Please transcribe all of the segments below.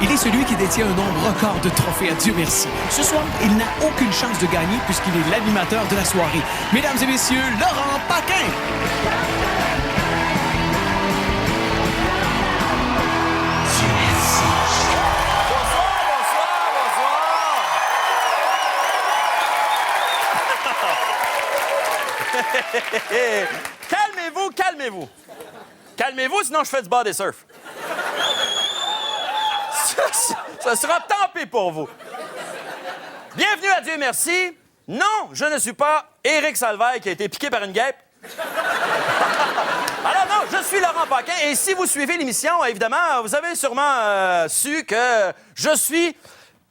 Il est celui qui détient un nombre record de trophées, à Dieu merci. Ce soir, il n'a aucune chance de gagner puisqu'il est l'animateur de la soirée. Mesdames et messieurs, Laurent Paquin! Calmez-vous, calmez-vous. Calmez-vous, sinon je fais du body surf. Ça sera tant pis pour vous. Bienvenue à Dieu merci. Non, je ne suis pas Éric Salvaille qui a été piqué par une guêpe. Alors non, je suis Laurent Paquin et si vous suivez l'émission, évidemment, vous avez sûrement su que je suis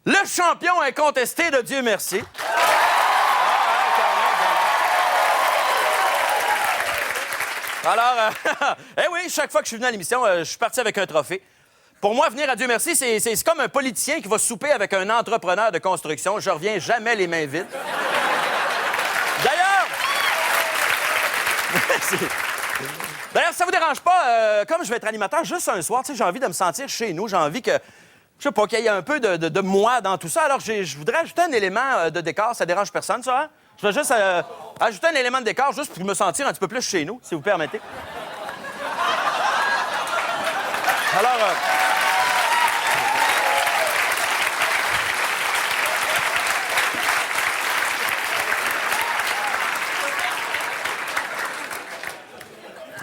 le champion incontesté de Dieu merci. Alors, eh oui, chaque fois que je suis venu à l'émission, je suis parti avec un trophée. Pour moi, venir à Dieu merci, c'est comme un politicien qui va souper avec un entrepreneur de construction. Je reviens jamais les mains vides. D'ailleurs, si ça vous dérange pas, comme je vais être animateur juste un soir, j'ai envie de me sentir chez nous. J'ai envie que, je sais pas, qu'il y ait un peu de moi dans tout ça. Alors, je voudrais ajouter un élément de décor. Ça dérange personne, ça, hein? Je vais juste ajouter un élément de décor juste pour me sentir un petit peu plus chez nous, si vous permettez. Alors...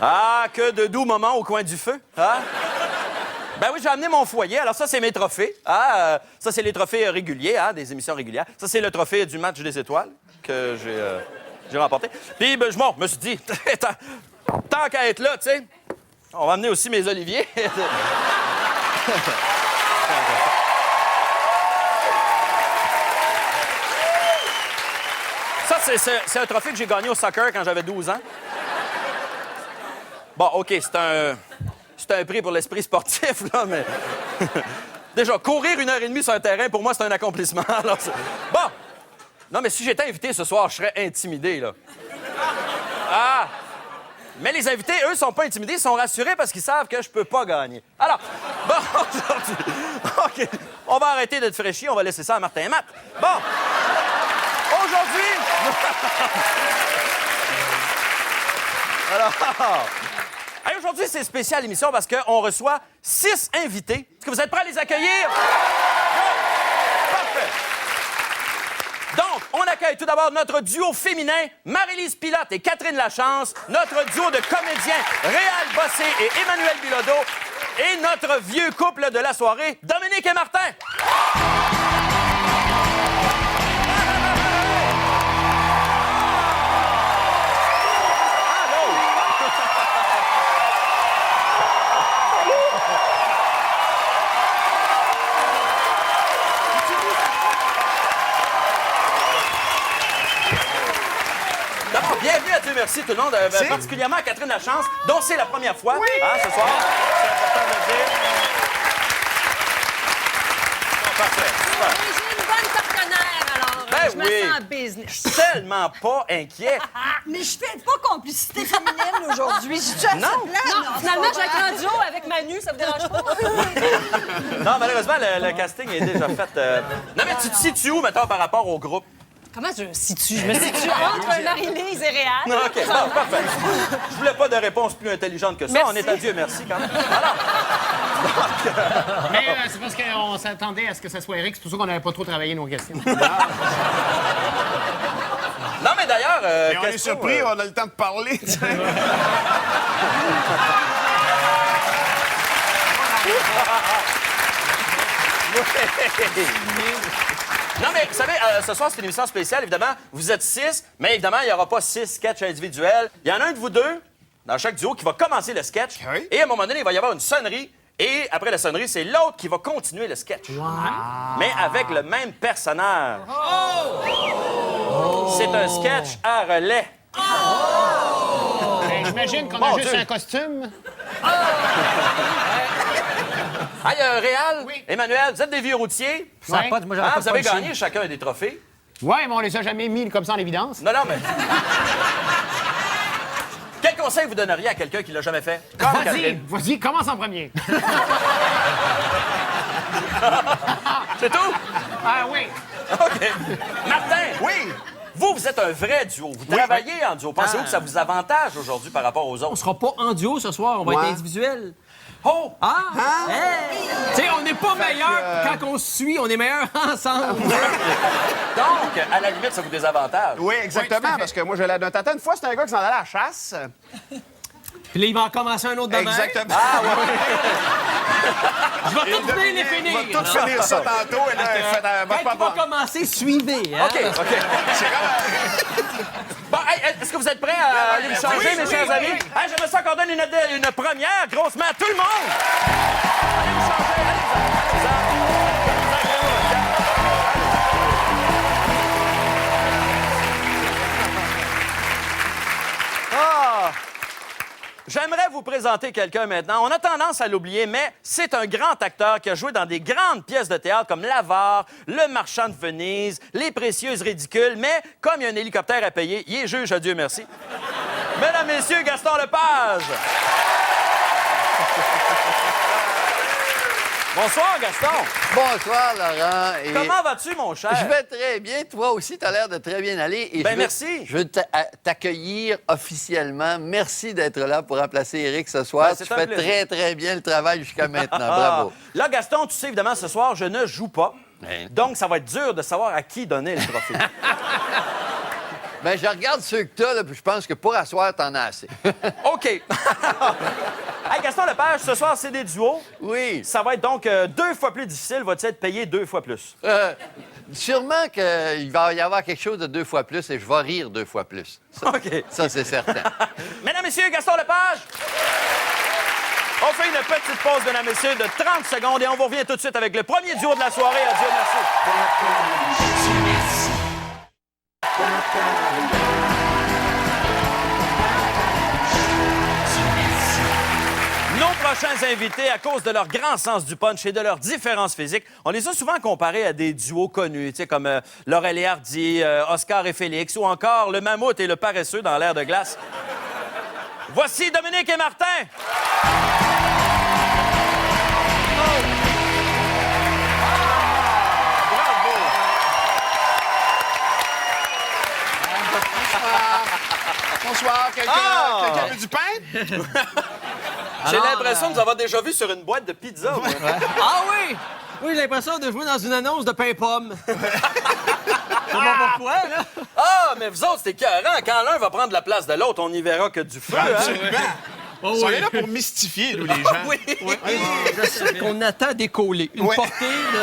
Ah, que de doux moments au coin du feu, hein? Ben oui, j'ai amené mon foyer. Alors ça, c'est mes trophées. Ah, ça, c'est les trophées réguliers, hein, des émissions régulières. Ça, c'est le trophée du match des étoiles que j'ai remporté. Puis, ben, je me suis dit, tant qu'à être là, tu sais, on va amener aussi mes oliviers. Ça, c'est un trophée que j'ai gagné au soccer quand j'avais 12 ans. Bon, OK, c'est un prix pour l'esprit sportif, là, mais... Déjà, courir 1h30 sur un terrain, pour moi, c'est un accomplissement. Alors, bon! Non, mais si j'étais invité ce soir, je serais intimidé, là. Ah! Mais les invités, eux, sont pas intimidés, ils sont rassurés parce qu'ils savent que je peux pas gagner. Alors, bon, aujourd'hui... OK, on va arrêter d'être fraîchis, on va laisser ça à Martin et Matt. Bon! Aujourd'hui... Alors... Hey, aujourd'hui, c'est spécial émission parce qu'on reçoit 6 invités. Est-ce que vous êtes prêts à les accueillir? Parfait. Donc, on accueille tout d'abord notre duo féminin, Marie-Lise Pilote et Catherine Lachance, notre duo de comédiens, Réal Bossé et Emmanuel Bilodeau, et notre vieux couple de la soirée, Dominique et Martin. Bienvenue à Dieu merci tout le monde, particulièrement à Catherine Lachance, dont c'est la première fois ce soir. C'est important de le dire. Parfait, super. J'ai une bonne partenaire, alors Ben je me oui. sens en business. Tellement pas inquiet. Mais je fais pas complicité féminine aujourd'hui. Je suis Non. Finalement, j'ai un grand duo avec Manu, ça vous dérange pas? Non, malheureusement, le casting est déjà fait. Non, mais tu te situes où, mettons, par rapport au groupe? Comment je me situe? Je me situe entre Marie-Lise et Réal. Non, OK, bon, parfait. Je voulais pas de réponse plus intelligente que ça. Merci. On est à Dieu merci, quand même. Alors, Mais c'est parce qu'on s'attendait à ce que ça soit Eric, c'est pour ça qu'on n'avait pas trop travaillé nos questions. non, mais d'ailleurs... Et on est surpris, on a le temps de parler. Tu sais. Non, mais vous savez, ce soir, c'est une émission spéciale. Évidemment, vous êtes 6, mais évidemment, il n'y aura pas 6 sketchs individuels. Il y en a un de vous deux, dans chaque duo, qui va commencer le sketch. Oui. Et à un moment donné, il va y avoir une sonnerie. Et après la sonnerie, c'est l'autre qui va continuer le sketch. Mais avec le même personnage. C'est un sketch à relais. Ben, j'imagine qu'on Mon a juste Dieu. un costume. Ah, il y a un Réal, Oui. Emmanuel, vous êtes des vieux routiers. Ça a pas- moi, j'aurais Ah, pas vous avez punché. gagné chacun des trophées. Ouais, mais on les a jamais mis comme ça en évidence. Non, non, mais... conseil vous donneriez à quelqu'un qui l'a jamais fait? Comme Vas-y, Catherine. vas-y, commence en premier. C'est tout? Ah oui. OK. Martin, Oui! vous êtes un vrai duo. Vous travaillez en duo. Pensez-vous que ça vous avantage aujourd'hui par rapport aux On autres? sera pas en duo ce soir, on va être individuel. Oh! Ah! Tu sais, on n'est pas meilleur quand on se suit, on est meilleur ensemble. Donc, à la limite, ça vous désavantage. Oui, exactement, parce que moi, je l'ai d'un tata. Une fois, c'était un gars qui s'en allait à la chasse. Puis là, il va en commencer un autre demain. Exactement. Ah, ouais. Je vais tout finir les Il finir. va tout finir ça tantôt. Et là, il fait un Quand il va commencer, suivez. Hein? OK, OK. C'est comme... Bon, hey, est-ce que vous êtes prêts à aller vous changer, mes chers amis? Hey, j'aimerais ça qu'on donne une première grosse main à tout le monde! Allez vous changer, Ah! J'aimerais vous présenter quelqu'un maintenant. On a tendance à l'oublier, mais c'est un grand acteur qui a joué dans des grandes pièces de théâtre comme L'Avare, Le Marchand de Venise, Les Précieuses Ridicules, mais comme il y a un hélicoptère à payer, il est juge, à Dieu merci. Mesdames, Messieurs, Gaston Lepage! Bonsoir, Gaston! Bonsoir, Laurent. Et Comment vas-tu, mon cher? je vais très bien. Toi aussi, tu as l'air de très bien aller. Et Ben, je veux- merci. Je veux t'accueillir officiellement. Merci d'être là pour remplacer Éric ce soir. Ben, c'est tu un fais plaisir. très, très bien le travail jusqu'à maintenant. Ah. Bravo. Là, Gaston, tu sais, évidemment, ce soir, je ne joue pas. Ben. Donc, ça va être dur de savoir à qui donner le trophée. Ben, je regarde ceux que tu as, puis je pense que pour asseoir, t'en as assez. OK. Hey, Gaston Lepage, ce soir, c'est des duos. Oui. Ça va être donc 2 fois plus difficile. Va-tu être payé 2 fois plus? Sûrement qu'il va y avoir quelque chose de 2 fois plus et je vais rire 2 fois plus. Ça, OK. ça, c'est certain. Mesdames, Messieurs, Gaston Lepage! On fait une petite pause, mesdames, messieurs, de 30 secondes et on vous revient tout de suite avec le premier duo de la soirée. Adieu, merci. Nos prochains invités, à cause de leur grand sens du punch et de leurs différences physiques, on les a souvent comparés à des duos connus, tu sais, comme Laurel et Hardy, Oscar et Félix, ou encore le mammouth et le paresseux dans l'air de glace. Voici Dominique et Martin! Bonsoir, quelqu'un veut du pain? J'ai l'impression de vous avoir déjà vu sur une boîte de pizza. moi. Ah oui! Oui, j'ai l'impression de jouer dans une annonce de pain-pomme. Je sais pas pourquoi, là. Ah, mais vous autres, c'est écœurant. Quand l'un va prendre la place de l'autre, on n'y verra que du feu. Hein? Absolument. On est là pour mystifier, nous, les gens. Oui. Qu'on attend d'écoller. Une Ouais. portée de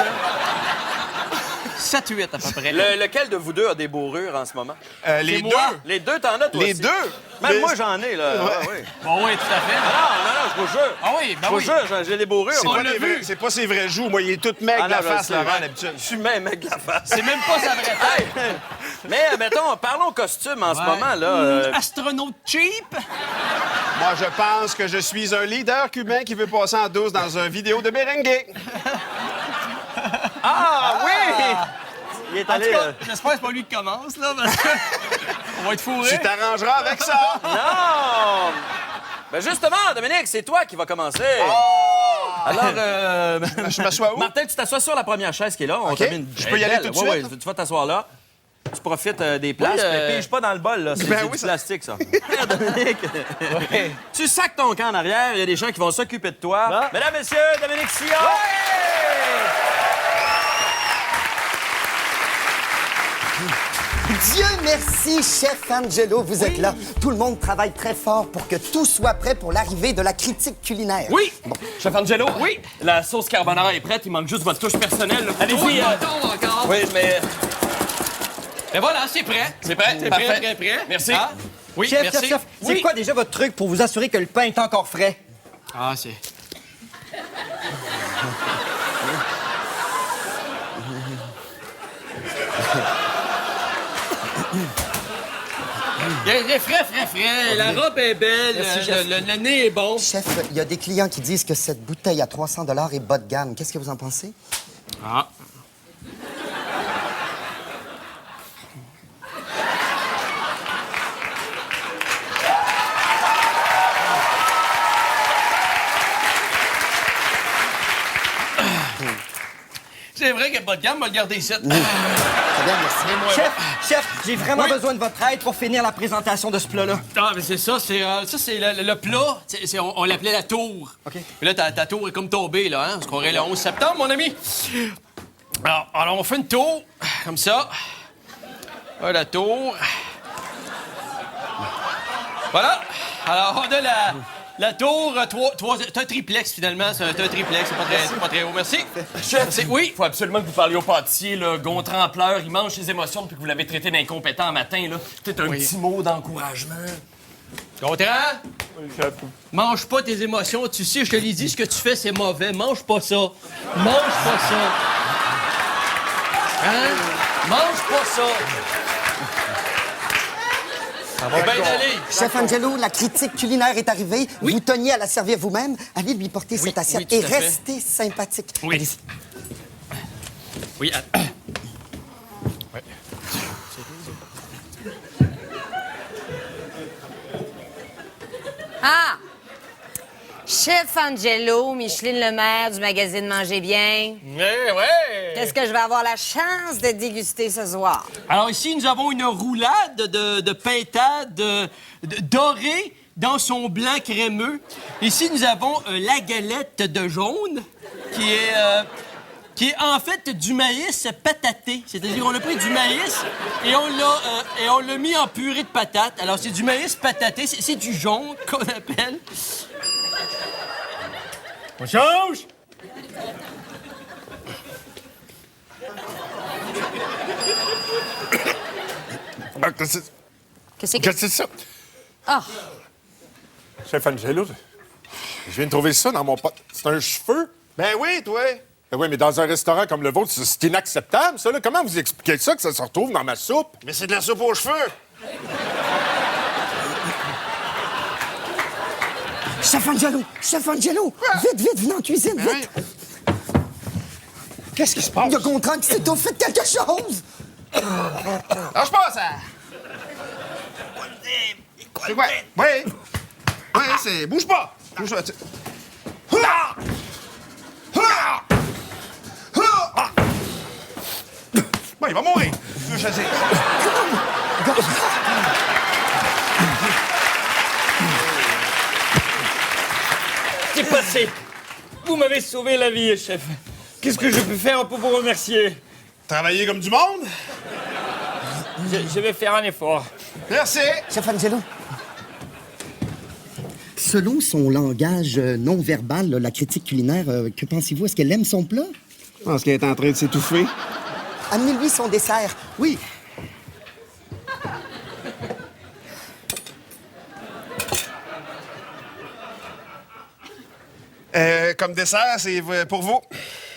7-8 à peu près. Lequel de vous deux a des bourrures en ce moment? Les deux. Les deux, t'en as, toi Les aussi. deux? Même Mais- moi, j'en ai, là. Ouais. Ah, oui. Bon, oui, tout à fait. Non, je vous jure. Ah oui, ben Je vous oui. jure, j'ai des bourrures. C'est moi. pas, c'est pas ses vrais joues. Moi, il est tout maigre Ah, de la non, je face, sais, Laurent, ouais. d'habitude. Je suis même mec de la face. C'est même pas sa vraie tête. Hey! Mais, mettons, parlons costume en ce moment, là. Astronaute cheap? Moi, je pense que je suis un leader cubain qui veut passer en douce dans une vidéo de merengue. Ah, oui! Il est En allé... tout cas, j'espère que c'est pas lui qui commence, là, parce que on va être fourrés. Tu t'arrangeras avec ça. Non! Ben justement, Dominique, c'est toi qui va commencer. Alors, Je m'assois où? Martin, tu t'assois sur la première chaise qui est là. On OK. t'a mis une- Je peux y aller belle. tout de Ouais, suite? ouais, tu vas t'asseoir là. Tu profites des places, Oui, mais pige pas dans le bol, là. C'est Ben du oui, ça- plastique, ça. Dominique, tu sacs ton camp en arrière. Il y a des gens qui vont s'occuper de toi. Bon. Mesdames, messieurs, Dominique Sillon. Dieu merci, chef Angelo, vous êtes là. Tout le monde travaille très fort pour que tout soit prêt pour l'arrivée de la critique culinaire. Oui! Chef Angelo? Oui! La sauce carbonara est prête, il manque juste votre touche personnelle. Allez-y! encore! Oui, mais... Mais voilà, c'est prêt. C'est prêt? C'est Parfait. prêt. Merci. Oui, Chef, merci. chef, c'est quoi déjà votre truc pour vous assurer que le pain est encore frais? Ah, c'est... Il est frais. La robe est belle, Merci, chef. le nez est bon. Chef, il y a des clients qui disent que cette bouteille à 300 $ est bas de gamme. Qu'est-ce que vous en pensez? Ah. c'est vrai qu'il n'y a pas de gamme, on va le garder ici. Très bien, merci. Chef, j'ai vraiment besoin de votre aide pour finir la présentation de ce plat-là. Ah, mais c'est ça, c'est le plat. On l'appelait la tour. OK. Puis là, ta tour est comme tombée, là, hein? Parce qu'on est le 11 septembre, mon ami. Alors, on fait une tour, comme ça. La tour. Voilà. Alors, on a la tour, c'est un triplex, finalement. C'est un triplex, c'est pas très haut. Merci. Chef, Oui. faut absolument que vous parliez au pâtissier, là. Gontran en pleurs, il mange ses émotions depuis que vous l'avez traité d'incompétent un matin, là. Peut-être un petit mot d'encouragement. Gontran? Mange pas tes émotions. Tu sais, je te l'ai dit, ce que tu fais, c'est mauvais. Mange pas ça. Mange pas ça. Hein? Mange pas ça. Ça va bien aller. Chef Angelo, la critique culinaire est arrivée. Vous teniez à la servir vous-même. Allez lui porter cette assiette tout et à fait. restez sympathique. Oui. Allez-y. Oui. Ah! Chef Angelo, Micheline Lemaire du magazine Manger Bien. Ouais. Qu'est-ce que je vais avoir la chance de déguster ce soir? Alors ici, nous avons une roulade de pintade dorée dans son blanc crémeux. Ici, nous avons la galette de jaune qui est en fait du maïs pataté. C'est-à-dire, on a pris du maïs et on l'a mis en purée de patates. Alors, c'est du maïs pataté, c'est du jaune qu'on appelle. On change! Qu'est-ce Qu'est-ce que que c'est ça? Ah! Chef Angelo, je viens de trouver ça dans mon pot. C'est un cheveu? Ben oui, toi. Ben oui, mais dans un restaurant comme le vôtre, c'est inacceptable, ça. Là. Comment vous expliquez ça, que ça se retrouve dans ma soupe? Mais c'est de la soupe aux cheveux. Chef Angelo, vite, venez en cuisine, vite. Qu'est-ce qui se passe? Il y a Gontran qui s'étouffe, faites quelque chose! Lâche pas, ça! C'est quoi? Oui. Oui, c'est... Bouge pas! Bouge pas. Ah! Ah! Ah! Bon, il va mourir. Je veux chasser. C'est passé. Vous m'avez sauvé la vie, chef. Qu'est-ce que je peux faire pour vous remercier? Travailler comme du monde? Je vais faire un effort. Merci. Chef Angelo. Selon son langage non verbal, la critique culinaire, que pensez-vous? Est-ce qu'elle aime son plat? Je pense qu'elle est en train de s'étouffer. Amenez-lui son dessert. Oui. Comme dessert, c'est pour vous.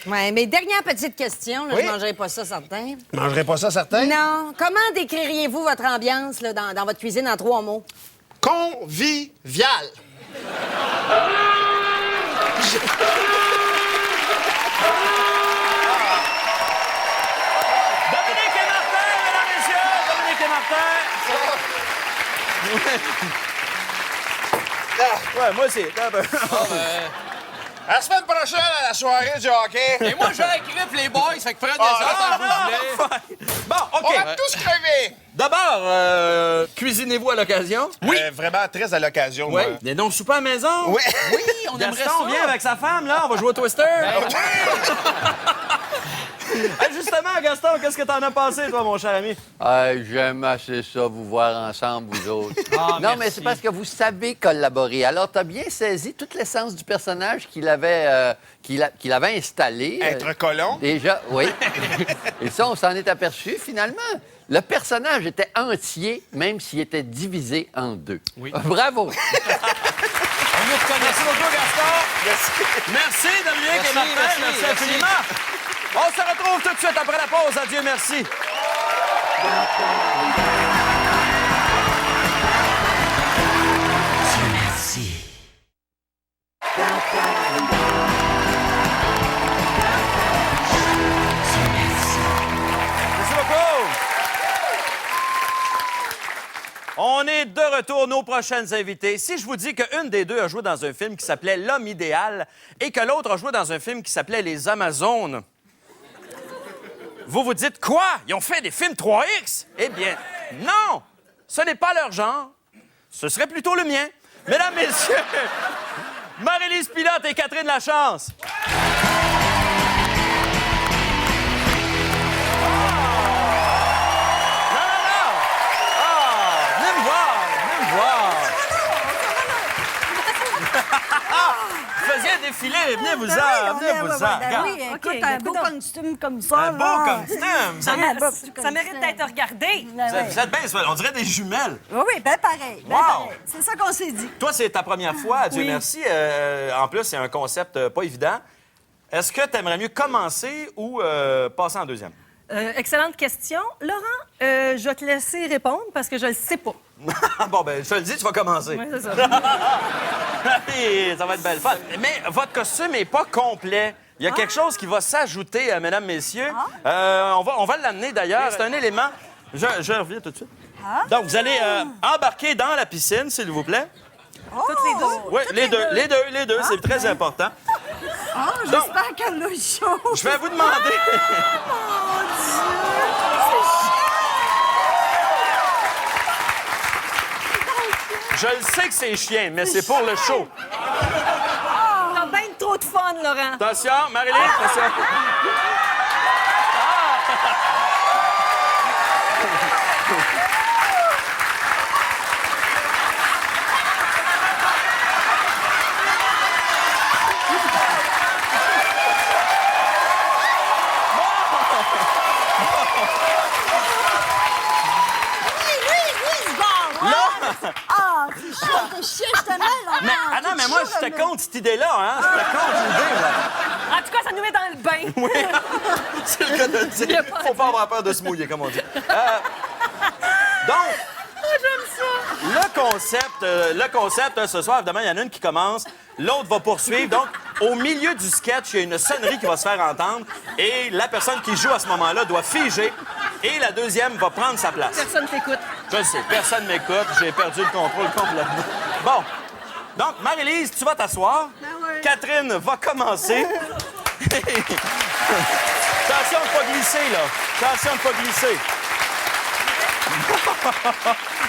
Ouais, mais dernière petite question, là, Oui? je mangerai pas ça, certain. Je mangerai pas ça, certain? Non. Comment décririez-vous votre ambiance là, dans votre cuisine en 3 mots? Convivial. Dominique et Martin, mesdames, messieurs! Dominique et Martin! Ouais, moi aussi. La semaine prochaine, à la soirée du hockey, Et moi, j'ai écrit les boys, fait que prenez des affaires, vous voulez. Bon, on OK. va tous crever. D'abord, cuisinez-vous à l'occasion? Oui. Vraiment très à l'occasion, Oui. moi. Des donc souper à la maison? Oui. Oui, on aimerait Gaston ça. vient avec sa femme, là. On va jouer au Twister. Hey, justement, Gaston, qu'est-ce que t'en as pensé, toi, mon cher ami? J'aime assez ça, vous voir ensemble, vous autres. Ah, non, mais merci. c'est parce que vous savez collaborer. Alors, tu as bien saisi toute l'essence du personnage qu'il avait installé. Être colon. Déjà, oui. Et ça, on s'en est aperçu, finalement. Le personnage était entier, même s'il était divisé en 2. Oui. Bravo! On nous reconnaît. Merci beaucoup, Gaston. Merci, Dominique et Martin. Merci infiniment. On se retrouve tout de suite après la pause. Adieu, merci. Merci beaucoup. On est de retour, nos prochaines invités. Si je vous dis qu'une des deux a joué dans un film qui s'appelait L'homme idéal et que l'autre a joué dans un film qui s'appelait Les Amazones, Vous vous dites quoi? Ils ont fait des films 3X? Eh bien, non! Ce n'est pas leur genre. Ce serait plutôt le mien. Mesdames, messieurs, Marie-Lise Pilote et Catherine Lachance. Vous faisiez un défilé, venez-vous-en, venez-vous-en. Oui, écoute, un beau costume comme ça. Un beau costume. Ça mérite d'être regardé. Vous êtes bien, on dirait des jumelles. Oui, ben pareil. Ben Wow. pareil. C'est ça qu'on s'est dit. Toi, c'est ta première fois, Dieu Oui. merci. En plus, c'est un concept pas évident. Est-ce que tu aimerais mieux commencer ou passer en deuxième? Excellente question. Laurent, je vais te laisser répondre parce que je le sais pas. Bon, ben, je te le dis, tu vas commencer. Oui, c'est ça. Et ça va être belle fun. Mais votre costume n'est pas complet. Il y a quelque chose qui va s'ajouter, mesdames, messieurs. On va l'amener d'ailleurs. C'est un élément. Je reviens tout de suite. Donc, vous allez embarquer dans la piscine, s'il vous plaît. Toutes les deux? Oui, les deux, c'est très important. J'espère qu'elle a chaud. Je vais vous demander. Mon Dieu! Je le sais que c'est chien, mais c'est pour le show. T'as bien trop de fun, Laurent. Attention, Marie-Lise, attention. T'es chier, je te mets, Laurent. Mais, mais moi, j'étais contre cette idée-là, hein? J'étais contre l'idée, là. En tout cas, ça nous met dans le bain. Oui, c'est le cas de le dire. Faut pas avoir peur de se mouiller, comme on dit. Donc, le concept, ce soir, évidemment, il y en a une qui commence, l'autre va poursuivre. Donc, au milieu du sketch, il y a une sonnerie qui va se faire entendre et la personne qui joue à ce moment-là doit figer et la deuxième va prendre sa place. Personne t'écoute. Je le sais, personne m'écoute, j'ai perdu le contrôle complètement. Bon, donc, Marie-Lise, tu vas t'asseoir. Catherine va commencer. Attention de pas glisser, là. Attention de pas glisser.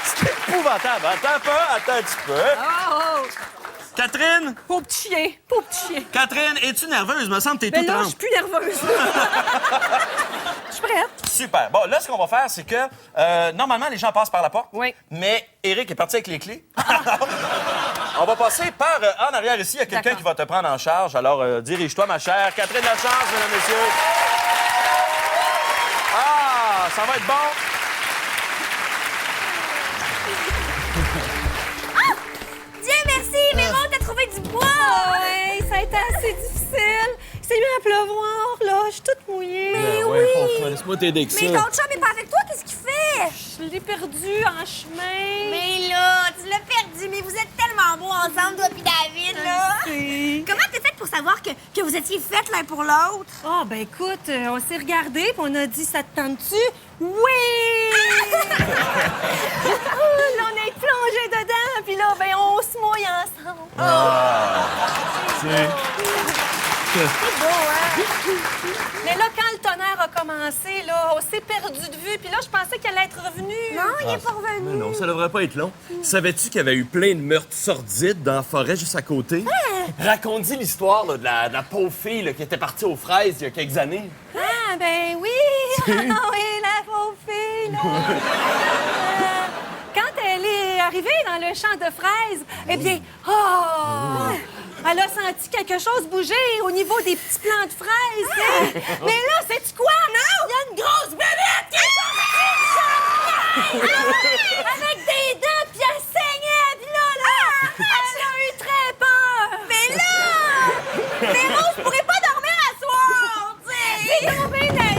C'est épouvantable. Attends un petit peu. Oh! Catherine? Pauvre petit chien. Pauvre petit chien. Catherine, es-tu nerveuse? Me semble que t'es Mais toute là, je trempe. suis plus nerveuse. Je suis prête. Super. Bon, là, ce qu'on va faire, c'est que normalement, les gens passent par la porte. Oui. Mais Eric est parti avec les clés. On va passer par en arrière ici. Il y a quelqu'un D'accord. qui va te prendre en charge. Alors, dirige-toi, ma chère. Catherine Lachance, mesdames, messieurs. Ah, ça va être bon. Dieu merci, Véro, t'as trouvé du bois! Ouais, ça a été assez difficile. Il s'est mis à pleuvoir, là. Je suis toute mouillée. Mais oui! Laisse-moi t'aider avec ça. Mais ton chum est pas avec toi, qu'est-ce qu'il fait? Je l'ai perdu en chemin. Mais là, tu l'as perdu, mais vous êtes tellement beaux ensemble, toi pis David, là! Comment t'es faite pour savoir que vous étiez faites l'un pour l'autre? Ah, ben écoute, on s'est regardé puis on a dit, ça te tente-tu? Oui! Là, on est plongé dedans, puis là, ben on se mouille ensemble. C'est beau, hein? Mais là, quand le tonnerre a commencé, là, on s'est perdu de vue, puis là, je pensais qu'elle allait être revenue. Non, il est pas revenu. Non, ça devrait pas être long. Savais-tu qu'il y avait eu plein de meurtres sordides dans la forêt juste à côté? Raconte-y l'histoire là, de la pauvre fille là, qui était partie aux fraises il y a quelques années. Ah, ben oui! Ah oui, la pauvre fille, là! Quand elle est arrivée dans le champ de fraises, eh bien, elle a senti quelque chose bouger au niveau des petits plants de fraises. hein? Mais là, sais-tu quoi? Non! Il y a une grosse bébête qui est sortie du champ! Avec des dents, puis elle saignait, puis là, elle a eu très peur! Mais là! Véro, je pourrais pas dormir à soir, tu sais! C'est donc bien naïf!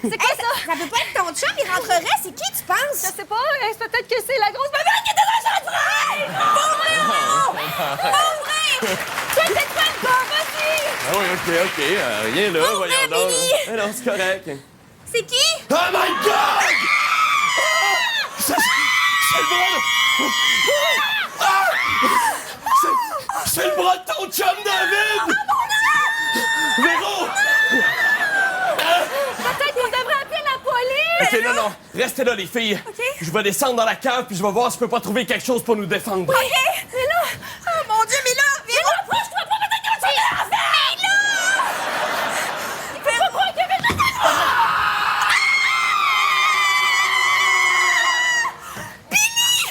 C'est quoi ça? Ça peut pas être ton chum, il rentrerait, c'est qui, tu penses? Je sais pas, peut-être que c'est la grosse bébête qui était dans le champ de fraises! Pour vrai, Pour vrai! Tu sais quoi le corps, vas-y! Ah oui, OK. Rien là, Pauvre voyons donc. Billy. Eh non, c'est correct. C'est qui? Oh my God! C'est le bras de... Ah! C'est le bras de ton chum, David! Véro! Restez là, les filles. OK. Je vais descendre dans la cave, puis je vais voir si je peux pas trouver quelque chose pour nous défendre. OK, mais là... Oh mon Dieu, mais là, Véro, approche-toi pas, peut-être que tu vas faire! Mais là! Véro, pourquoi que Billy!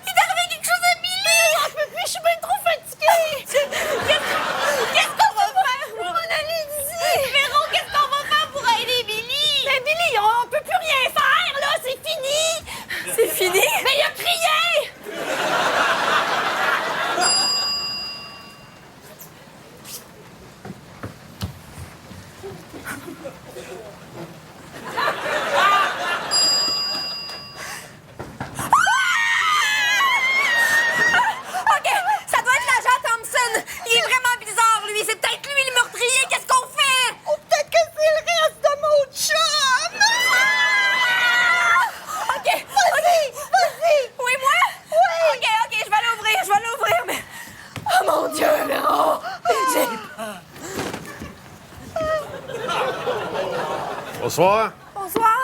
Il est arrivé quelque chose à Billy! Je peux plus, je suis bien trop fatiguée! Qu'est-ce qu'on va faire pour m'en aller d'ici? Véro, qu'est-ce qu'on va faire pour aider Billy? Mais Billy, on peut plus rien faire, là! C'est fini! C'est fini? Mais il a crié! OK, ça doit être l'agent Thompson. Il est vraiment bizarre, lui. C'est peut-être lui le meurtrier. Qu'est-ce qu'on fait? Ou peut-être que c'est le reste de mon chum. OK. Vas-y. Oui, moi? Oui. OK, je vais l'ouvrir, mais... Oh, mon Dieu, Véro! J'ai peur. Bonsoir. Bonsoir.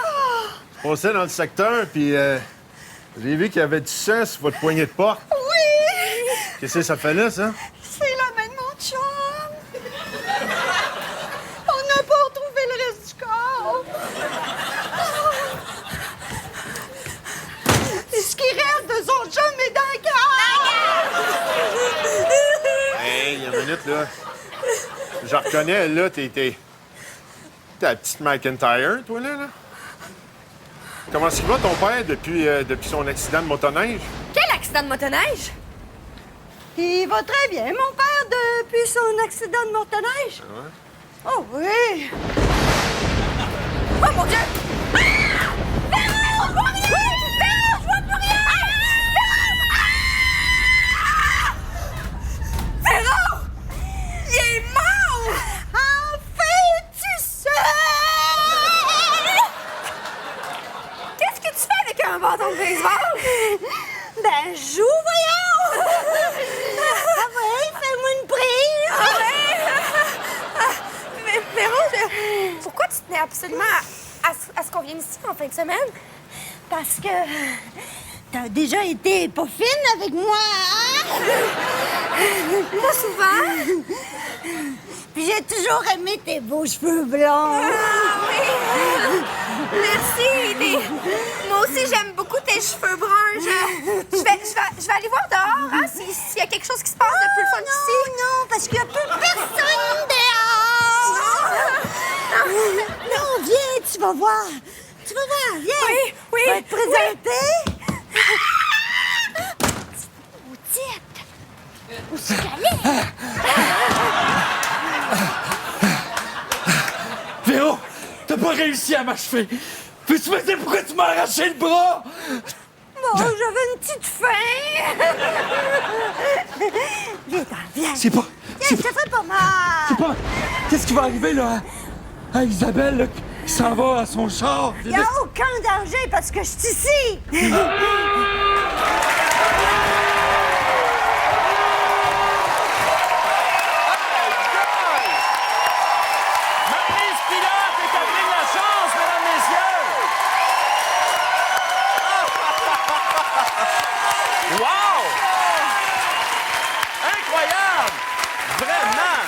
Je passais dans le secteur, puis j'ai vu qu'il y avait du sang sur votre poignée de porte. Oui. Qu'est-ce que ça fait là, ça? C'est la main de mon chum. On n'a pas retrouvé le reste du corps. Ce qui reste de son chum est dans le cœur. Hey, il y a une minute, là. Je reconnais, là, t'es la petite McIntyre, toi, là. Comment est-ce qu'il va, ton père, depuis son accident de motoneige? Quel accident de motoneige? Il va très bien, mon père, depuis son accident de motoneige. Ouais. Oh oui! Oh, mon Dieu! Ah! Véro, je vois rien! Véro, je vois plus rien! Véro! Il est mort! Enfin, tu sais! Qu'est-ce que tu fais avec un bâton de baseball? Ben, joue, voyons! Ah oui, fais-moi une prise! Mais Véro, pourquoi tu tenais absolument à ce qu'on vienne ici en fin de semaine? Parce que t'as déjà été pas fine avec moi, hein? Pas souvent. Puis j'ai toujours aimé tes beaux cheveux blonds. Ah oui! Merci. Moi aussi, j'aime beaucoup tes cheveux bruns. Je vais aller voir dehors, hein, s'il y a quelque chose qui se passe de plus fun ici. Non, parce qu'il n'y a plus personne dehors! Non, viens, tu vas voir. Tu vas voir, viens. Oui. Je vais te présenter. Où c'est qu'elle est? Véro, t'as pas réussi à m'achever. Peux-tu me dire pourquoi tu m'as arraché le bras? Bon, j'avais une petite faim. Viens. C'est pas... Viens, je te ferai pas mal. Qu'est-ce qui va arriver, là, à Isabelle, là, qui s'en va à son char? Il n'y a aucun danger parce que je suis ici. Maryse Pilote et Catherine Lachance, mesdames, messieurs! Wow! Incroyable! Vraiment!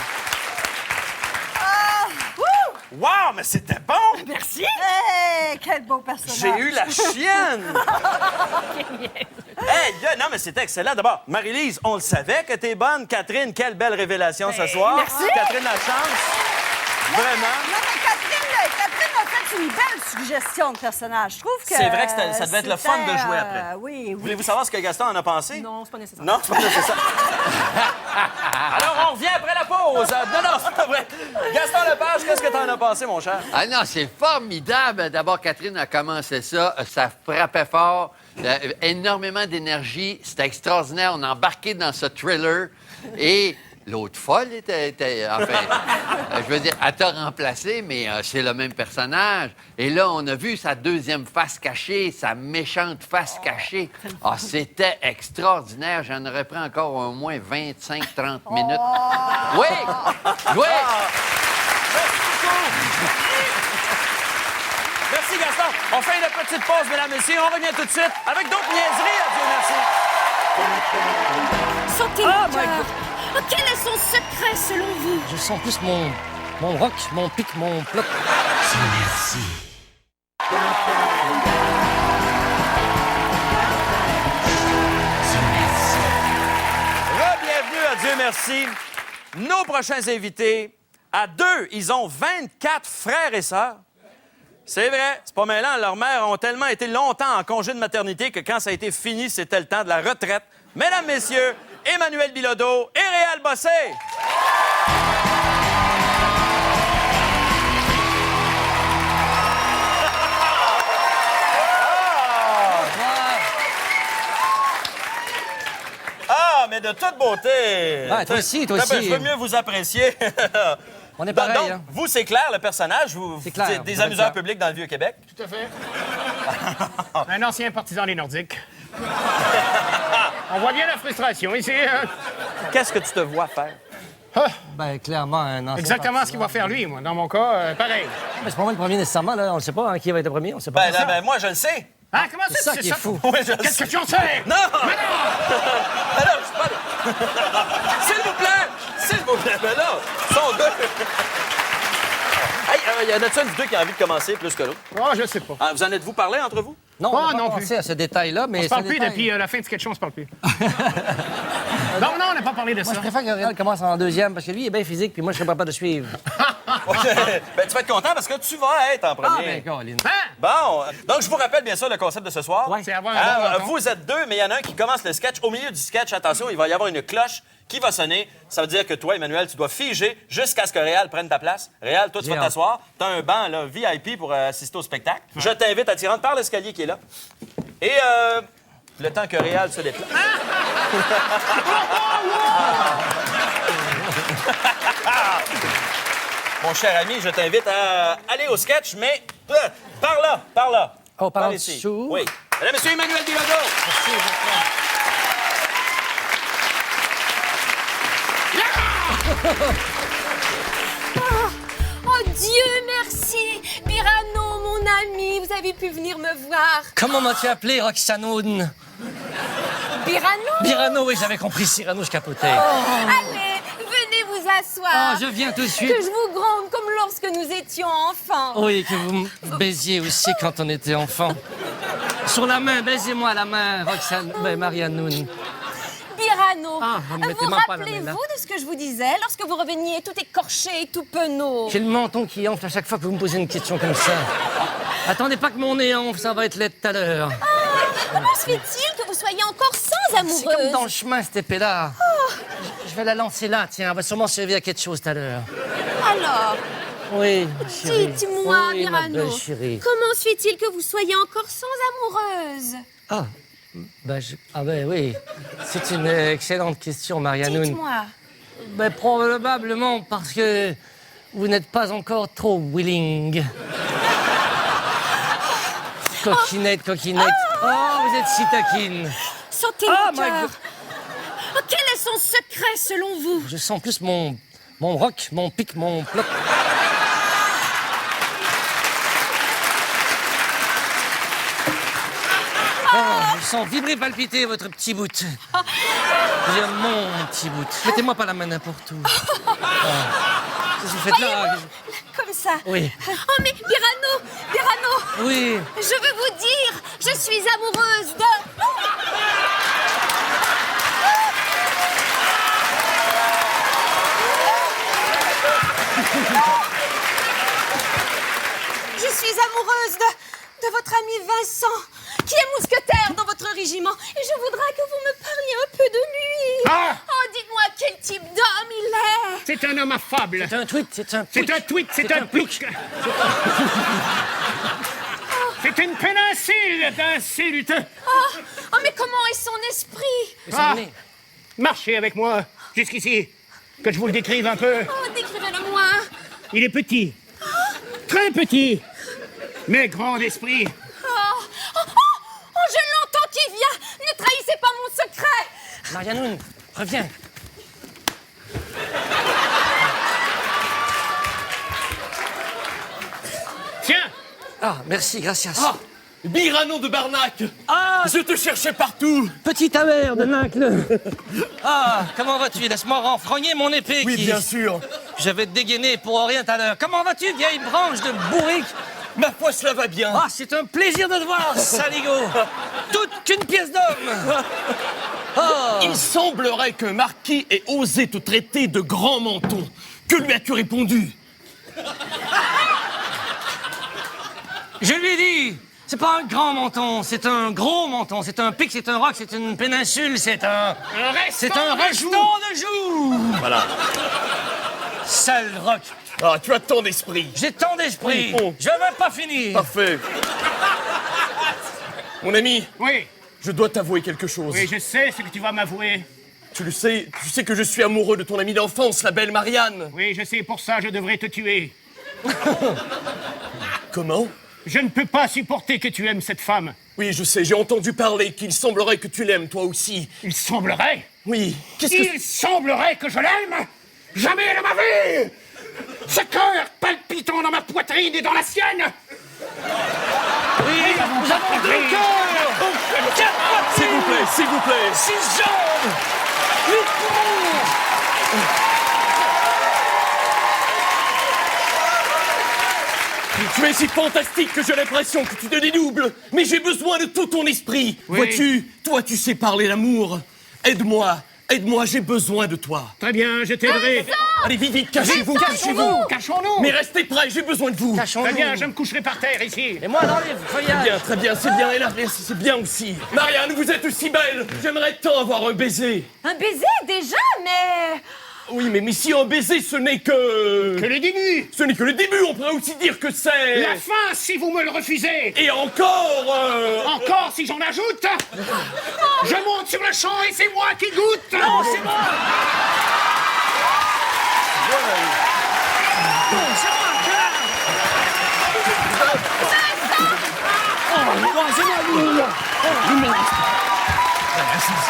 Wow, mais c'était bon! Merci. Hey, quel beau personnage. J'ai eu la chienne! Hey, non, mais c'était excellent. D'abord, Marie-Lise, on le savait que t'es bonne. Catherine, quelle belle révélation ce soir. merci. Catherine Lachance. Vraiment. Non, mais Catherine a fait une belle suggestion de personnage. Je trouve que... C'est vrai que ça devait être le fun de jouer après. Oui. Voulez-vous savoir ce que Gaston en a pensé? Non, c'est pas nécessaire. Non, c'est pas nécessaire. Alors, on revient après la pause. Non, c'est pas vrai. Gaston Lepage, qu'est-ce que t'en as pensé, mon cher? Ah non, c'est formidable. D'abord, Catherine a commencé ça. Ça frappait fort. Énormément d'énergie. C'était extraordinaire. On a embarqué dans ce thriller. Et l'autre folle était enfin, je veux dire, elle t'a remplacé, mais c'est le même personnage. Et là, on a vu sa deuxième face cachée, sa méchante face cachée. Ah, c'était extraordinaire. J'en aurais pris encore au moins 25-30 minutes. Oui! Oui! Merci, Gaston. On fait une petite pause, mesdames, messieurs. On revient tout de suite avec d'autres niaiseries. Adieu, merci. Santé, mon cœur. Quel est son secret, selon vous? Je sens plus mon rock, mon pic, mon ploc. Merci. Bienvenue à Dieu merci. Nos prochains invités, à deux, ils ont 24 frères et sœurs. C'est vrai, c'est pas mêlant. Leurs mères ont tellement été longtemps en congé de maternité que quand ça a été fini, c'était le temps de la retraite. Mesdames, messieurs, Emmanuel Bilodeau et Réal Bossé. Ah, mais de toute beauté! Ah, toi aussi. Je veux mieux vous apprécier. On est pareil, Donc, hein. vous, c'est clair, le personnage. C'est clair, êtes des vous êtes amuseurs clair. publics dans le Vieux-Québec. Tout à fait. Un ancien partisan des Nordiques. On voit bien la frustration ici. Hein? Qu'est-ce que tu te vois faire? Ben, clairement, un ancien Exactement ce qu'il va faire lui, moi. Dans mon cas, pareil. Mais c'est pas moi le premier nécessairement, là. On ne sait pas hein, qui va être le premier, on sait pas. Ben, moi, je le sais. Ah, comment C'est ça qui est fou. Oui, je le Qu'est-ce sais. que tu en sais? Non! Mais non! Mais non, je suis pas... S'il vous plaît! S'il vous plaît, mais là, ils sont deux. Hey, y en a-t-il une vidéo qui a envie de commencer plus que l'autre? Oh, je sais pas. Ah, vous en êtes-vous parlé entre vous? Non, on Oh, n'a pas non pensé plus. à ce détail-là, mais On se parle ce plus détail- depuis la fin du sketch, on se parle plus. Non, on n'a pas parlé de Moi, ça. je préfère que Réal commence en deuxième, parce que lui, il est bien physique, puis moi, je serais pas capable de suivre. OK. Ben, tu vas être content parce que tu vas être en Ah, premier. ben, Caroline. Hein? Bon, donc je vous rappelle bien sûr le concept de ce soir. Ouais. C'est avoir un bon menton. Vous êtes deux, mais il y en a un qui commence le sketch. Au milieu du sketch, attention, il va y avoir une cloche qui va sonner. Ça veut dire que toi, Emmanuel, tu dois figer jusqu'à ce que Réal prenne ta place. Réal, toi, tu vas Bien. t'asseoir. Tu as un banc là, VIP pour assister au spectacle. Je t'invite à t'y rendre par l'escalier qui est là. Et le temps que Réal se déplace. Mon cher ami, je t'invite à aller au sketch, mais par là, par là. Oh, par en ici. dessous. Oui. Mesdames, messieurs, Emmanuel Bilodeau. Oh Dieu, merci! Birano, mon ami, vous avez pu venir me voir. Comment m'as-tu appelé, Roxanoun? Birano? Birano, oui, j'avais compris. Cyrano, je capotais. Allez, venez vous asseoir. Oh, je viens tout de suite. Que je vous gronde comme lorsque nous étions enfants. Oui, que vous me baisiez aussi quand on était enfant. Sur la main, baisez-moi la main, Roxane... Ben, Marianoun. Birano, Ah, vous me mettez vous même pas la main, là. rappelez-vous de ce que je vous disais lorsque vous reveniez tout écorché et tout penaud? J'ai le menton qui enfle à chaque fois que vous me posez une question comme ça. Attendez pas que mon nez enfle, ça va être laid tout à l'heure. Comment se fait-il que vous soyez encore sans amoureuse? C'est comme dans le chemin, cette épée-là. Je vais la lancer là, tiens, elle va sûrement servir à quelque chose tout à l'heure. Alors, Oui, chérie. dites-moi, Oui, ma Birano, belle chérie. comment se fait-il que vous soyez encore sans amoureuse? Ah, ben oui. C'est une excellente question, Marianoun. Dites-moi. Ben, probablement parce que vous n'êtes pas encore trop willing. Coquinette, coquinette. Oh, vous êtes si taquine. Sentez Ah, mon my cœur. God. Oh, quel est son secret selon vous? Je sens plus mon rock, mon pic, mon ploc. Oh, je sens vibrer, palpiter votre petit bout. J'ai mon petit bout. Mettez-moi pas la main n'importe où. Qu'est-ce que vous faites là? Comme ça. Oui. Oh, mais Birano, Oui. je veux vous dire, je suis amoureuse de... Je suis amoureuse de votre ami Vincent, qui est mousquetaire dans votre régiment. Et je voudrais que vous me parliez un peu de lui. Ah! Oh, dites-moi quel type d'homme il est. C'est un homme affable. C'est un tweet, c'est un C'est un tweet, c'est un pic. C'est une péninsule d'insultes. Oh, mais comment est son esprit? Ah, marchez avec moi jusqu'ici, que je vous le décrive un peu. Oh, décrivez-le-moi. Il est petit, très petit, mais grand d'esprit. Oh, je l'entends qui vient. Ne trahissez pas mon secret. Marianoun, reviens. Tiens, Ah, merci, gracias. Ah! Byrano de Barnac! Ah! Je te cherchais partout! Petite amère de Nacle. Ah, comment vas-tu? Laisse-moi renfrogner mon épée Oui, qui... bien sûr. Je vais te dégainer pour rien tout à l'heure. Comment vas-tu, vieille branche de bourrique? Ma foi, cela va bien. Ah, c'est un plaisir de te voir, saligo. Toute qu'une pièce d'homme. Ah. Il semblerait qu'un marquis ait osé te traiter de grand menton. Que lui as-tu répondu? Je lui ai dit, c'est pas un grand menton, c'est un gros menton, c'est un pic, c'est un roc, c'est une péninsule, c'est un restant de joue. Voilà. Sale roc. Ah, tu as tant d'esprit. J'ai tant d'esprit. Oui, bon. Je vais pas finir. Parfait. Mon ami, Oui, je dois t'avouer quelque chose. oui, je sais ce que tu vas m'avouer. Tu sais que je suis amoureux de ton amie d'enfance, la belle Marianne. Oui, je sais, pour ça, je devrais te tuer. Comment? Je ne peux pas supporter que tu aimes cette femme. Oui, je sais, j'ai entendu parler qu'il semblerait que tu l'aimes, toi aussi. Il semblerait. Oui. Il semblerait que je l'aime. Jamais de ma vie. Ce cœur palpitant dans ma poitrine et dans la sienne. Oui, nous avons deux cœurs. S'il vous plaît, s'il vous plaît. 6 jambes. 8 poumons. Tu es si fantastique que j'ai l'impression que tu te dédoubles. Mais j'ai besoin de tout ton esprit. Oui. Vois-tu, toi tu sais parler d'amour. Aide-moi, aide-moi, j'ai besoin de toi. Très bien, je t'aiderai. Allez, vite, vite, cachez-vous, cachez-vous. Cachons-nous. Mais restez près, j'ai besoin de vous. Très bien, je me coucherai par terre ici. Et moi dans les feuillages. Très bien, c'est bien. Et là, c'est bien aussi. Marianne, vous êtes aussi belle. J'aimerais tant avoir un baiser. Un baiser, déjà, mais... Oui, mais si un baiser, ce n'est que... Que le début. Ce n'est que le début, on pourrait aussi dire que c'est... La fin, si vous me le refusez. Et encore... Encore, si j'en ajoute. Je monte sur le champ et c'est moi qui goûte. Non, c'est moi. Non, c'est moi.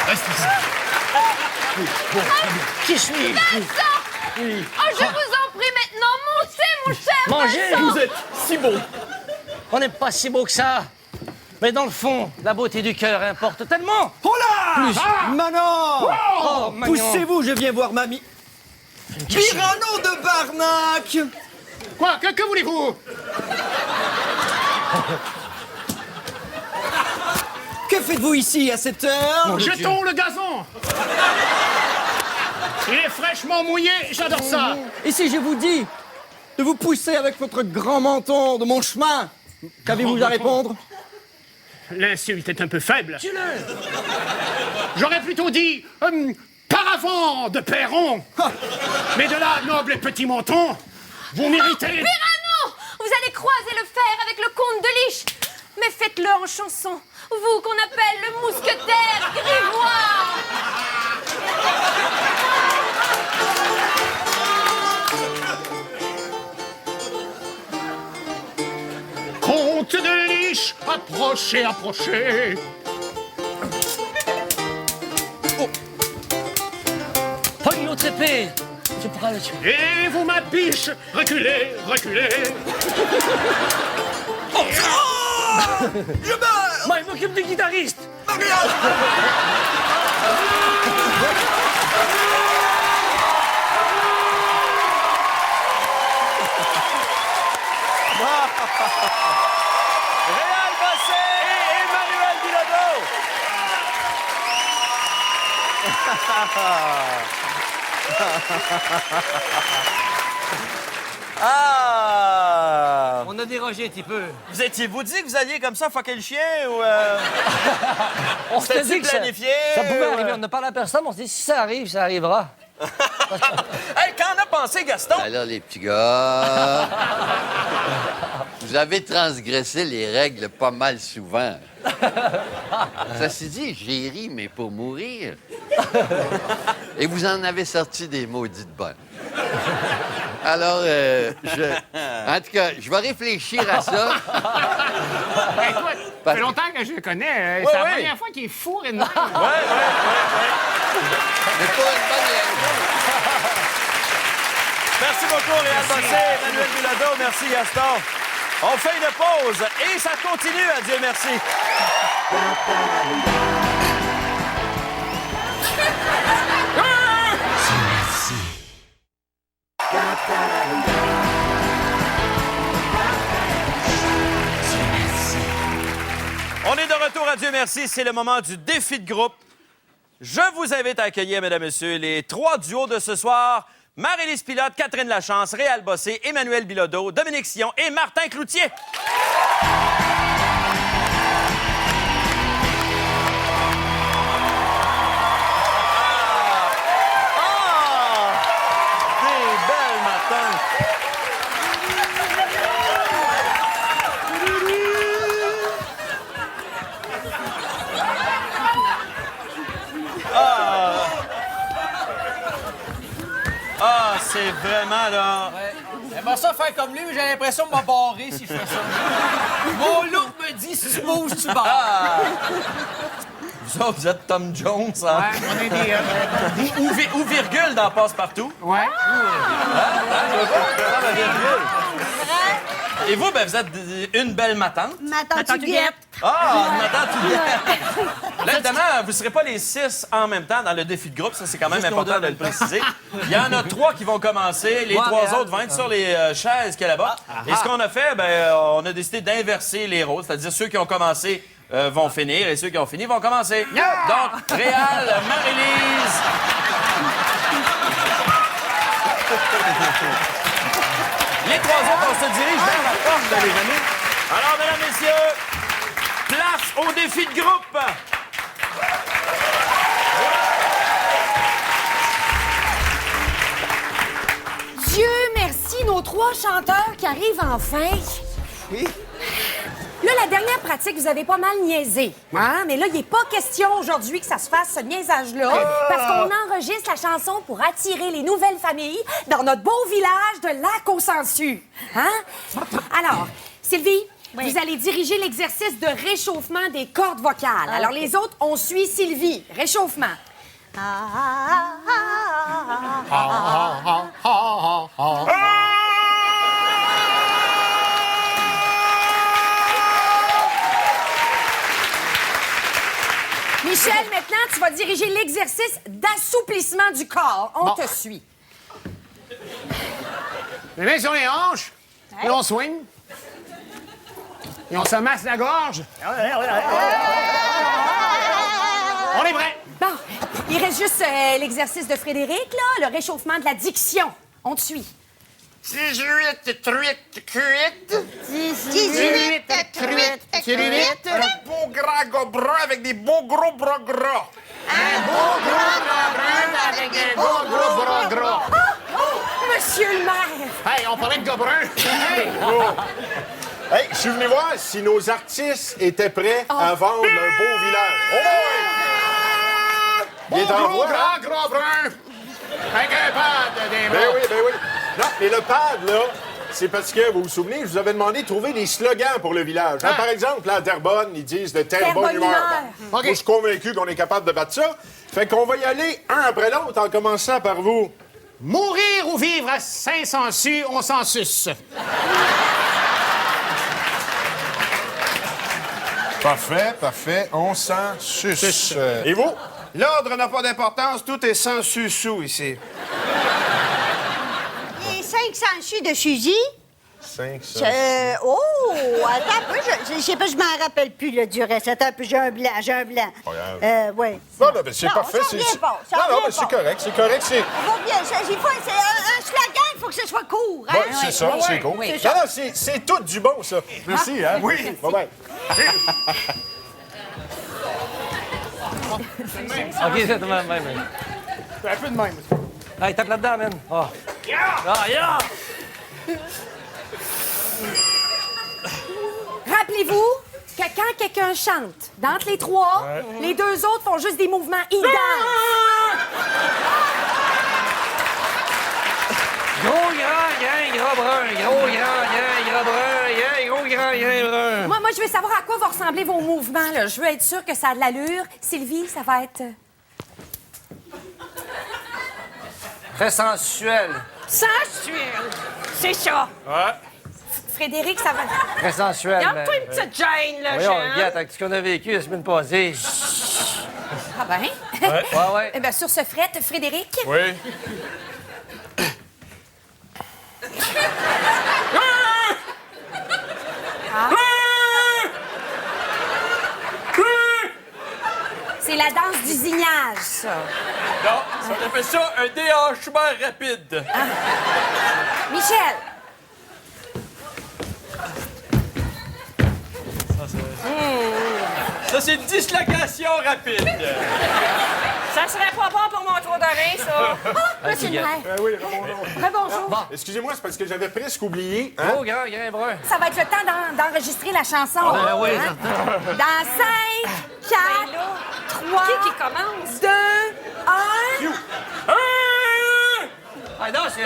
Reste ici. Qui suis-je? Oh, je vous en prie maintenant, montez, mon cher Manger. Vincent. Vous êtes si beau. On n'est pas si beau que ça. Mais dans le fond, la beauté du cœur importe tellement. Oh là! Manon! Oh, Magnon. Poussez-vous, je viens voir mamie. Byrano de Barnac! Quoi? Que voulez-vous? Que faites-vous ici à cette heure? Jetons le gazon. Il est fraîchement mouillé, j'adore ça. Et si je vous dis de vous pousser avec votre grand menton de mon chemin, qu'avez-vous à répondre? L'insulte est un peu faible. Tue-le. J'aurais plutôt dit paravent de Perron. Mais de là, noble et petit menton, vous méritez... Byrano, vous allez croiser le fer avec le comte de Liche. Mais faites-le en chanson. Vous qu'on appelle le mousquetaire grivois. Comte de Liche, approchez, approchez. Pogne l'autre épée. Tu pourras le tuer. Et vous, ma biche, reculez, reculez. Je meurs! Moi, je m'occupe du guitariste. Réal Bossé et Emmanuel Bilodeau. Ah! On a dérogé un petit peu. Vous dit que vous alliez comme ça fucker le chien ou... On s'était dit que planifié? ça pouvait ou, arriver. On ne parle à personne. On s'est dit, si ça arrive, ça arrivera. Hey, qu'en a pensé Gaston? Alors, les petits gars, vous avez transgressé les règles pas mal souvent. Ceci dit, j'ai ri, mais pour mourir. Et vous en avez sorti des maudites bonnes. Alors, en tout cas, je vais réfléchir à ça. Hey, toi, ça fait longtemps que je le connais. C'est la première fois qu'il est fou, René. Mais pas une bonne raison. Merci beaucoup, Réal Bossé, Emmanuel Bilodeau. Merci, Gaston. On fait une pause et ça continue, à Dieu merci. On est de retour à Dieu merci, c'est le moment du défi de groupe. Je vous invite à accueillir, mesdames et messieurs, les 3 duos de ce soir. Marie-Lise Pilote, Catherine Lachance, Réal Bossé, Emmanuel Bilodeau, Dominique Sion et Martin Cloutier. Des belles matins. C'est vraiment, là... J'aimerais ça faire comme lui, mais j'ai l'impression de me barrer si je fais ça. Mon look me dit, si tu bouges, tu barres. Vous autres, vous êtes Tom Jones, hein? Ouais, on est des... Ou virgule dans Passe-Partout. Ouais. Et vous, ben, vous êtes une belle matante. Ma tante Huguette. Ah, ma tante Huguette. Là, évidemment, vous ne serez pas les 6 en même temps dans le défi de groupe. Ça, c'est quand même important de le préciser. Il y en a 3 qui vont commencer. Les 3 autres vont être sur les chaises qu'il y a là-bas. Et ce qu'on a fait, ben, on a décidé d'inverser les rôles. C'est-à-dire ceux qui ont commencé vont finir et ceux qui ont fini vont commencer. Donc, Réal, Marie-Lise... Les 3 autres, on se dirige vers la porte, les amis. Alors, mesdames, messieurs, place au défi de groupe. Dieu merci, nos 3 chanteurs qui arrivent enfin. Oui? Là, la dernière pratique, vous avez pas mal niaisé. Hein? Mais là, il n'est pas question aujourd'hui que ça se fasse, ce niaisage-là, parce qu'on enregistre la chanson pour attirer les nouvelles familles dans notre beau village de Lac-aux-Sangsues. Hein? Alors, Sylvie, vous allez diriger l'exercice de réchauffement des cordes vocales. Alors, les autres, on suit Sylvie. Réchauffement. Michel, maintenant, tu vas diriger l'exercice d'assouplissement du corps. On te suit. Les mains sur les hanches, et on swing. Et on se masse la gorge. On est prêt. Bon, il reste juste l'exercice de Frédéric, là, le réchauffement de la diction. On te suit. 18, truite, cuite. 18, truite, cuite. Un beau gras gobrin avec des beaux gros bras gras. Un beau gros gobrin avec des beaux gros bras gras. Monsieur le maire! Hey, on parlait de gobrin. Hey! Hey, je suis venu voir si nos artistes étaient prêts à vendre un beau village. Oh oui! Il est en voie, hein? Gros brun. Avec un pad des mains. Ben oui, ben oui. Non, mais le pad, là, c'est parce que, vous vous souvenez, je vous avais demandé de trouver des slogans pour le village. Hein, par exemple, là, à Terrebonne, ils disent de terre bonne humeur. Bon, moi, je suis convaincu qu'on est capable de battre ça. Fait qu'on va y aller un après l'autre en commençant par vous. Mourir ou vivre à Saint-Sansu, on s'en suce. Parfait, parfait. On s'en suce. Et vous? L'ordre n'a pas d'importance, tout est sans sussou ici. Les 500 chus de Suzy. 500. Oh, attends un peu, je sais pas, je m'en rappelle plus là, du reste. Attends un peu, j'ai un blanc. Ouais. Non, non, mais c'est parfait. Ça revient pas, ça non, revient mais c'est correct, c'est correct. Ça va bien, c'est un slogan, il faut que ce soit court. Hein? Ouais, c'est ça, c'est cool. Oui. Non, non, c'est tout du bon, ça. Merci, hein? Oui. Bye-bye. OK, c'est même. Un peu de même. Hey, tape là-dedans, man. Oh. Yeah! Rappelez-vous que quand quelqu'un chante, d'entre les 3, les 2 autres font juste des mouvements idéaux. Gros, grand, gros, brun. Gros, grand, gros, brun. Gros, grand, brun. Moi, je veux savoir à quoi vont ressembler vos mouvements, là. Je veux être sûre que ça a de l'allure. Sylvie, ça va être... Très sensuel. Sensuel! C'est ça! Ouais. Frédéric, ça va... Très sensuel. Regarde-toi une petite gêne, là, Voyons, Jean. regarde, avec ce qu'on a vécu la semaine passée. Ah ben? Ouais. Eh bien, sur ce fret, Frédéric... Oui. Ah. C'est la danse du zignage, ça. Non, on appelle ça un déhanchement rapide. Michel! Ça, c'est une dislocation rapide. Ça serait pas bon pour mon tour de rein, ça. Ah, monsieur le maire. Oui, rebonjour. Rebonjour. Bon, excusez-moi, c'est parce que j'avais presque oublié. Hein? Oh, grand brun. Ça va être le temps d'enregistrer la chanson. Ben oui, Hein? Dans 5, 4, 3... Qui commence? 2, 1... Ah non, c'est...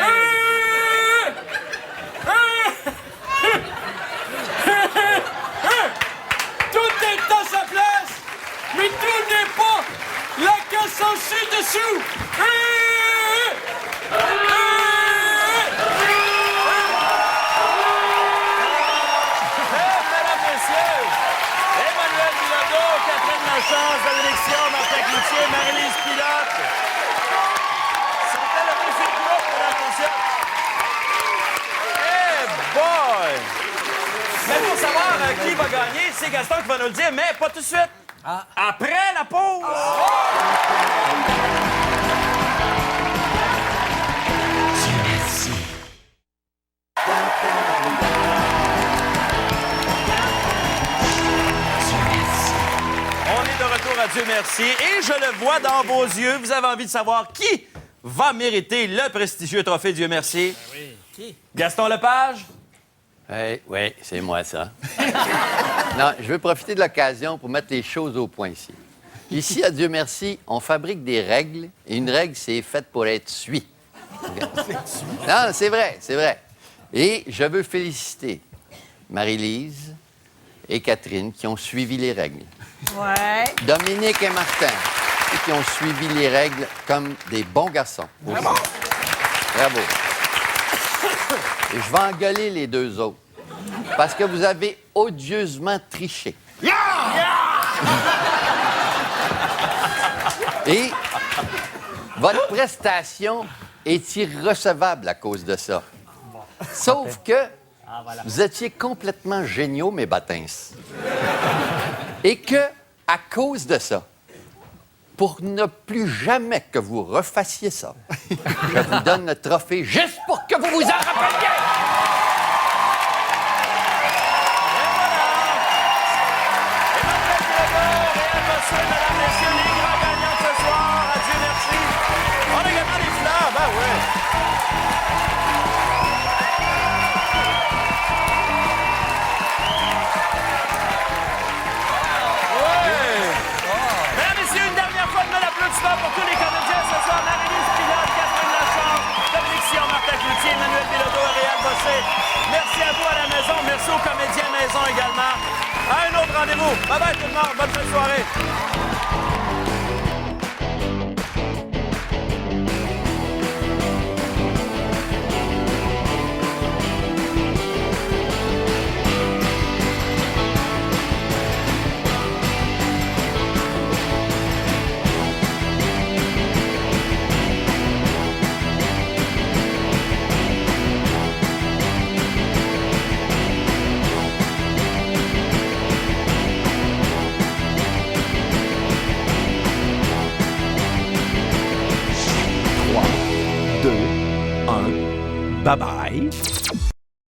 Tout est à sa place, mais tout n'est pas la casse en ci-dessous. Mesdames, messieurs, Emmanuel Bilodeau, Catherine Lachance, Bénédiction, Martin Cloutier, Marie-Lise Pilote. C'était le défi de groupe pour la conscience. Hey boy! Mais pour savoir qui va gagner, c'est Gaston qui va nous le dire, mais pas tout de suite. Après la pause! On est de retour à Dieu merci. Et je le vois dans vos yeux, vous avez envie de savoir qui va mériter le prestigieux trophée Dieu merci. Oui. Qui? Gaston Lepage? Oui, c'est moi, ça. Non, je veux profiter de l'occasion pour mettre les choses au point ici. Ici, à Dieu merci, on fabrique des règles, et une règle, c'est faite pour être suivie. Non, c'est vrai, c'est vrai. Et je veux féliciter Marie-Lise et Catherine qui ont suivi les règles. Ouais. Dominique et Martin qui ont suivi les règles comme des bons garçons. Bravo! Bravo. Et je vais engueuler les deux autres parce que vous avez odieusement triché. Et votre prestation est irrecevable à cause de ça. Sauf que vous étiez complètement géniaux, mes bâtins. Et que, à cause de ça, pour ne plus jamais que vous refassiez ça, je vous donne le trophée juste pour que vous vous en rappeliez! Mesdames, messieurs, les grands gagnants de ce soir, à Dieu merci. On a également les fleurs, ben ouais. Mesdames, messieurs, une dernière fois, de l'applaudissement pour tous les comédiens ce soir. Marie-Lise Pilote, Catherine Lachance, Dominique Sion, Martin Cloutier, Emmanuel Bilodeau et Réal Bossé. Merci à vous à la maison. Merci aux comédiens maison également. À un autre rendez-vous. Bye-bye tout le monde. Bonne fin de soirée. Bye-bye.